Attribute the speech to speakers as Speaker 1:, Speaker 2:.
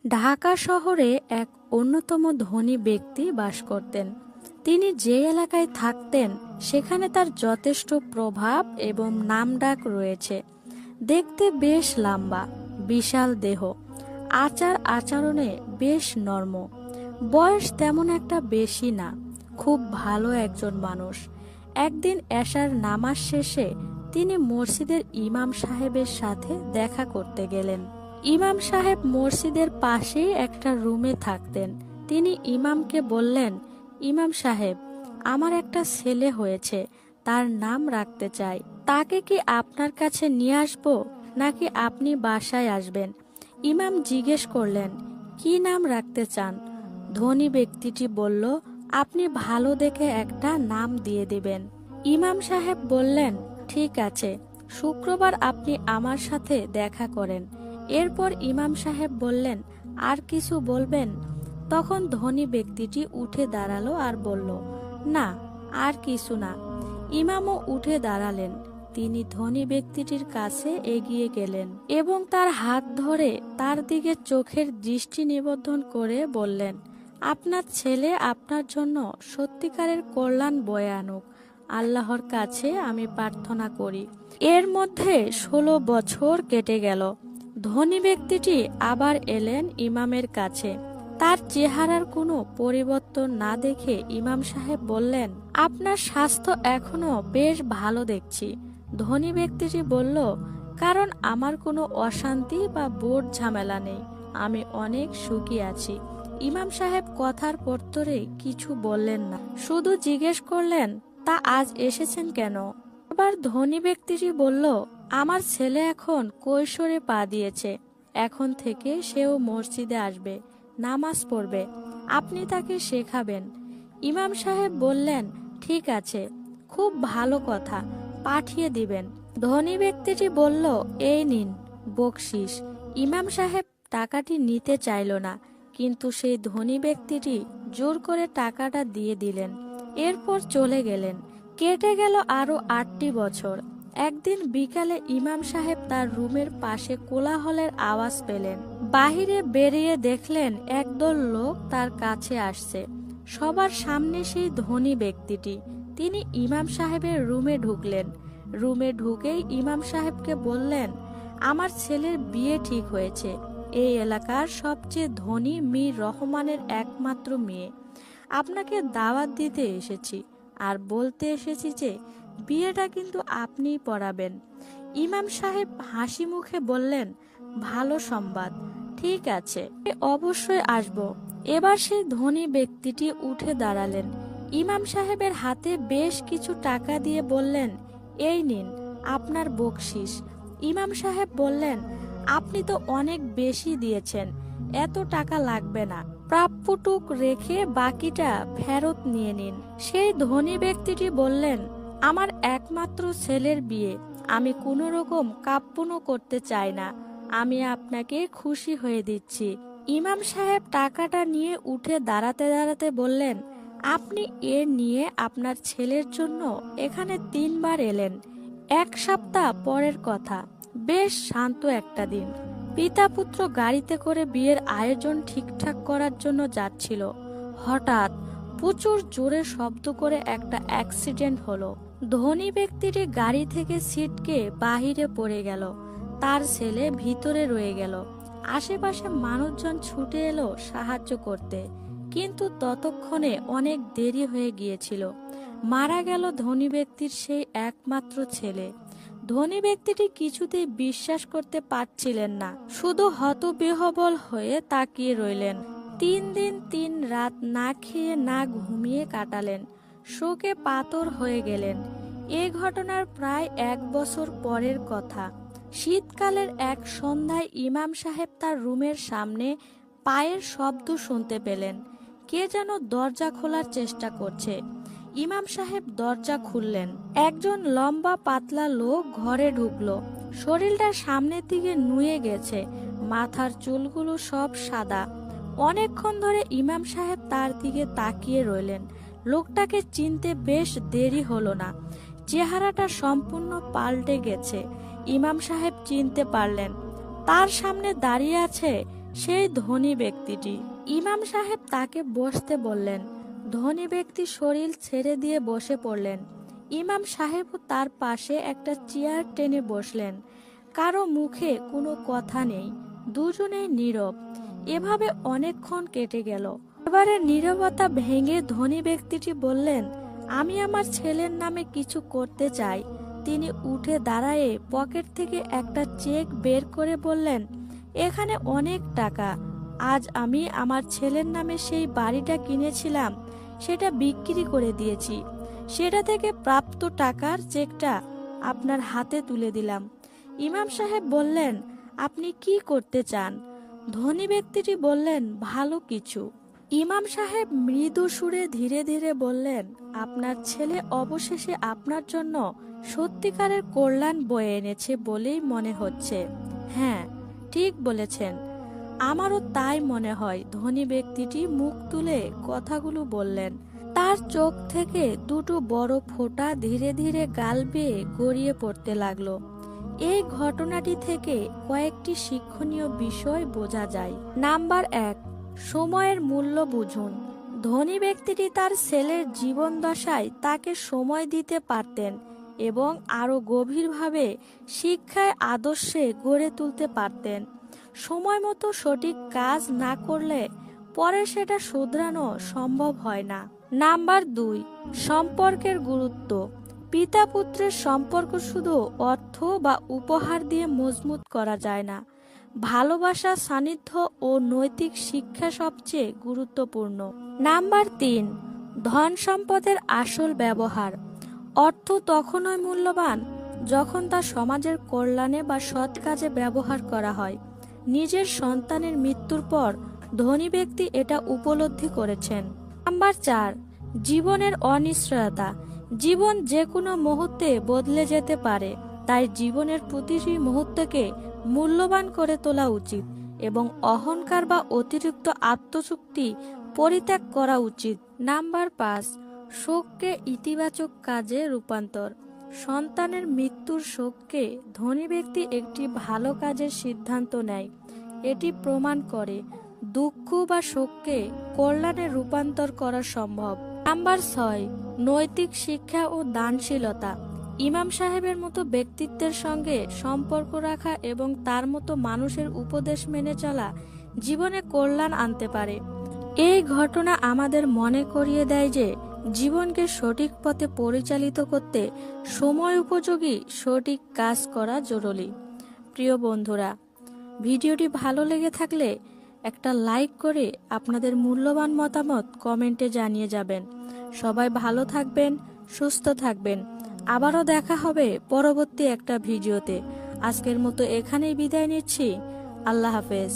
Speaker 1: ঢাকা শহরে এক অন্যতম ধনী ব্যক্তি বাস করতেন। তিনি যে এলাকায় থাকতেন সেখানে তার যথেষ্ট প্রভাব এবং নামডাক রয়েছে। দেখতে বেশ লম্বা, বিশাল দেহ, আচার আচরণে বেশ নরম। বয়স তেমন একটা বেশি না, খুব ভালো একজন মানুষ। একদিন এশার নামাজ শেষে তিনি মসজিদের ইমাম সাহেবের সাথে দেখা করতে গেলেন। ইমাম সাহেব মসজিদের পাশেই একটা রুমে থাকতেন। তিনি ইমামকে বললেন, ইমাম সাহেব, আমার একটা ছেলে হয়েছে, তার নাম রাখতে চাই। তাকে কি আপনার কাছে নিয়ে আসবো নাকি আপনি বাসায় আসবেন? ইমাম জিজ্ঞেস করলেন, কি নাম রাখতে চান? ধনী ব্যক্তিটি বলল, আপনি ভালো দেখে একটা নাম দিয়ে দিবেন। ইমাম সাহেব বললেন, ঠিক আছে, শুক্রবার আপনি আমার সাথে দেখা করেন। এরপর ইমাম সাহেব বললেন, আর কিছু বলবেন? তখন ধনী ব্যক্তিটি উঠে দাঁড়ালো আর বলল, না, আর কিছু না। ইমামও উঠে দাঁড়ালেন। তিনি ধনী ব্যক্তিটির কাছে এগিয়ে গেলেন এবং তার হাত ধরে তার দিকে চোখের দৃষ্টি নিবদ্ধন করে বললেন, আপনার ছেলে আপনার জন্য সত্যিকারের কল্যাণ বয়ে আনুক। আল্লাহর কাছে আমি প্রার্থনা করি। এর মধ্যে 16 বছর কেটে গেল। ধনী ব্যক্তিটি আবার এলেন ইমামের কাছে। তার চেহারার কোনো পরিবর্তন না দেখে ইমাম সাহেব বললেন, আপনার স্বাস্থ্য এখনো বেশ ভালো দেখছি। ধনী ব্যক্তিটি বলল, কারণ আমার কোনো অশান্তি বা বোর্ড ঝামেলা নেই, আমি অনেক সুখী আছি। ইমাম সাহেব কথার পরপরে কিছু বললেন না, শুধু জিজ্ঞেস করলেন, তা আজ এসেছেন কেন? আবার ধনী ব্যক্তিটি বলল, আমার ছেলে এখন কৈশোরে পা দিয়েছে, এখন থেকে সেও মসজিদে আসবে, নামাজ পড়বে, আপনি তাকে শেখাবেন। ইমাম সাহেব বললেন, ঠিক আছে, খুব ভালো কথা, পাঠিয়ে দিবেন। ধনী ব্যক্তিটি বলল, এই নিন বকশিস। ইমাম সাহেব টাকাটি নিতে চাইল না, কিন্তু সেই ধনী ব্যক্তিটি জোর করে টাকাটা দিয়ে দিলেন। এরপর চলে গেলেন। কেটে গেল আরো 8টি বছর। একদিন বিকালে ইমাম সাহেব তার রুমের পাশে কোলাহলের আওয়াজ পেলেন। বাহিরে বেরিয়ে দেখলেন একদল লোক তার কাছে আসছে। সবার সামনে সেই ধনী ব্যক্তিটি। তিনি ইমাম সাহেবের রুমে ঢুকলেন। রুমে ঢুকেই ইমাম সাহেবকে বললেন, আমার ছেলের বিয়ে ঠিক হয়েছে। এই এলাকার সবচেয়ে ধনী মীর রহমানের একমাত্র মেয়ে। আপনাকে দাওয়াত দিতে এসেছি আর বলতে এসেছি যে বিয়েটা কিন্তু আপনিই পড়াবেন। ইমাম সাহেব হাসি মুখে বললেন, ভালো সংবাদ, ঠিক আছে, আমি অবশ্যই আসব। এবার সেই ধনী ব্যক্তিটি উঠে দাঁড়ালেন। ইমাম সাহেবের হাতে বেশ কিছু টাকা দিয়ে বললেন, এই নিন আপনার বকশিস। ইমাম সাহেব বললেন, আপনি তো অনেক বেশি দিয়েছেন, এত টাকা লাগবে না, প্রাপ্যটুক রেখে বাকিটা ফেরত নিয়ে নিন। সেই ধনী ব্যক্তিটি বললেন, আমার একমাত্র ছেলের বিয়ে, আমি কোনো রকম কাপ্পনও করতে চাই না, আমি আপনাকে খুশি হয়ে দিচ্ছি। ইমাম সাহেব টাকাটা নিয়ে উঠে দাঁড়াতে দাঁড়াতে বললেন, আপনি এ নিয়ে আপনার ছেলের জন্য এখানে 3বার এলেন। 1 সপ্তাহ পরের কথা, বেশ শান্ত একটা দিন। পিতা পুত্র গাড়িতে করে বিয়ের আয়োজন ঠিকঠাক করার জন্য যাচ্ছিল। হঠাৎ প্রচুর জোরে শব্দ করে একটা অ্যাক্সিডেন্ট হলো। ধনী ব্যক্তিটি গাড়ি থেকে ছিটকে বাহিরে পড়ে গেল। তার ছেলে ভিতরে রয়ে গেল। আশেপাশে মানুষজন ছুটে এলো সাহায্য করতে, কিন্তু ততক্ষণে অনেক দেরি হয়ে গিয়েছিল। মারা গেল ধনী ব্যক্তির সেই একমাত্র ছেলে। ধনী ব্যক্তিটি কিছুতেই বিশ্বাস করতে পারছিলেন না, শুধু হতবিহ্বল হয়ে তাকিয়ে রইলেন। 3 দিন 3 রাত না খেয়ে না ঘুমিয়ে কাটালেন, শোকে পাথর হয়ে গেলেন। এ ঘটনার প্রায় 1 বছর পরের কথা। শীতকালের এক সন্ধ্যায় ইমাম সাহেব তার রুমের সামনে পায়ের শব্দ শুনতে পেলেন। কে যেন দরজা খোলার চেষ্টা করছে। ইমাম সাহেব দরজা খুললেন। একজন লম্বা পাতলা লোক ঘরে ঢুকলো। শরীরটা সামনের দিকে নুয়ে গেছে, মাথার চুলগুলো সব সাদা। অনেকক্ষণ ধরে ইমাম সাহেব তার দিকে তাকিয়ে রইলেন। লোকটাকে চিনতে বেশ দেরি হলো না। চেহারাটা সম্পূর্ণ পাল্টে গেছে। ইমাম সাহেব চিনতে পারলেন, তার সামনে দাঁড়িয়ে আছে সেই ধনী ব্যক্তিটি। ইমাম সাহেব তাকে বসতে বললেন। ধনী ব্যক্তি শরীর ছেড়ে দিয়ে বসে পড়লেন। ইমাম সাহেবও তার পাশে একটা চেয়ার টেনে বসলেন। কারো মুখে কোনো কথা নেই, দুজনেই নীরব। এভাবে অনেকক্ষণ কেটে গেল। এবারে নীরবতা ভেঙে ধনী ব্যক্তিটি বললেন, আমি আমার ছেলের নামে কিছু করতে চাই। তিনি উঠে দাঁড়ায়ে পকেট থেকে একটা চেক বের করে বললেন, এখানে অনেক টাকা। আজ আমি আমার ছেলের নামে সেই বাড়িটা কিনেছিলাম, সেটা বিক্রি করে দিয়েছি। সেটা থেকে প্রাপ্ত টাকার চেকটা আপনার হাতে তুলে দিলাম। ইমাম সাহেব বললেন, আপনি কি করতে চান? ধনী ব্যক্তিটি বললেন, ভালো কিছু। ইমাম সাহেব মৃদু সুরে ধীরে ধীরে বললেন, আপনার ছেলে অবশেষে আপনার জন্য সত্যিকারের কল্যাণ বয়ে এনেছে বলেই মনে হচ্ছে। হ্যাঁ, ঠিক বলেছেন, আমারও তাই মনে হয়। ধনী ব্যক্তিটি মুখ তুলে কথাগুলো বললেন। তার চোখ থেকে দুটো বড় ফোঁটা ধীরে ধীরে গাল বেয়ে গড়িয়ে পড়তে লাগলো। এই ঘটনাটি থেকে কয়েকটি শিক্ষণীয় বিষয় বোঝা যায়। নাম্বার 1, সময়ের মূল্য বুঝুন। ধনী ব্যক্তিটি তার ছেলের জীবন দশায় তাকে সময় দিতে পারতেন এবং আরো গভীরভাবে শিক্ষায় আদর্শে গড়ে তুলতে পারতেন। সময় মতো সঠিক কাজ না করলে পরে সেটা শুধরানো সম্ভব হয় না। নাম্বার 2, সম্পর্কের গুরুত্ব। পিতা পুত্রের সম্পর্ক শুধু অর্থ বা উপহার দিয়ে মজবুত করা যায় না। ভালোবাসা, সান্নিধ্য ও নৈতিক শিক্ষা সবচেয়ে গুরুত্বপূর্ণ। নাম্বার 3, ধন সম্পদের আসল ব্যবহার। অর্থ তখনই মূল্যবান যখন তা সমাজের কল্যাণে বা সৎ কাজে ব্যবহার করা হয়। নিজের সন্তানের মৃত্যুর পর ধনী ব্যক্তি এটা উপলব্ধি করেছেন। নাম্বার 4, জীবনের অনিশ্চয়তা। জীবন যে কোনো মুহূর্তে বদলে যেতে পারে, তাই জীবনের প্রতিটি মুহূর্তকে মূল্যবান করে তোলা উচিত এবং অহংকার বা অতিরিক্ত আত্মচুক্তি পরিত্যাগ করা উচিত। নাম্বার 5, শোককে ইতিবাচক কাজে রূপান্তর। সন্তানের মৃত্যুর শোককে ধনী ব্যক্তি একটি ভালো কাজের সিদ্ধান্ত নেয়। এটি প্রমাণ করে দুঃখ বা শোককে কল্যাণে রূপান্তর করা সম্ভব। নাম্বার 6, নৈতিক শিক্ষা ও দানশীলতা। ইমাম সাহেবের মতো ব্যক্তিত্বের সঙ্গে সম্পর্ক রাখা এবং তার মতো মানুষের উপদেশ মেনে চলা জীবনে কল্যাণ আনতে পারে। এই ঘটনা আমাদের মনে করিয়ে দেয় যে জীবনকে সঠিক পথে পরিচালিত করতে সময় উপযোগী সঠিক কাজ করা জরুরি। প্রিয় বন্ধুরা, ভিডিওটি ভালো লেগে থাকলে একটা লাইক করে আপনাদের মূল্যবান মতামত কমেন্টে জানিয়ে যাবেন। সবাই ভালো থাকবেন, সুস্থ থাকবেন। আবারও দেখা হবে পরবর্তী একটা ভিডিওতে। আজকের মতো এখানেই বিদায় নিচ্ছি। আল্লাহ হাফেজ।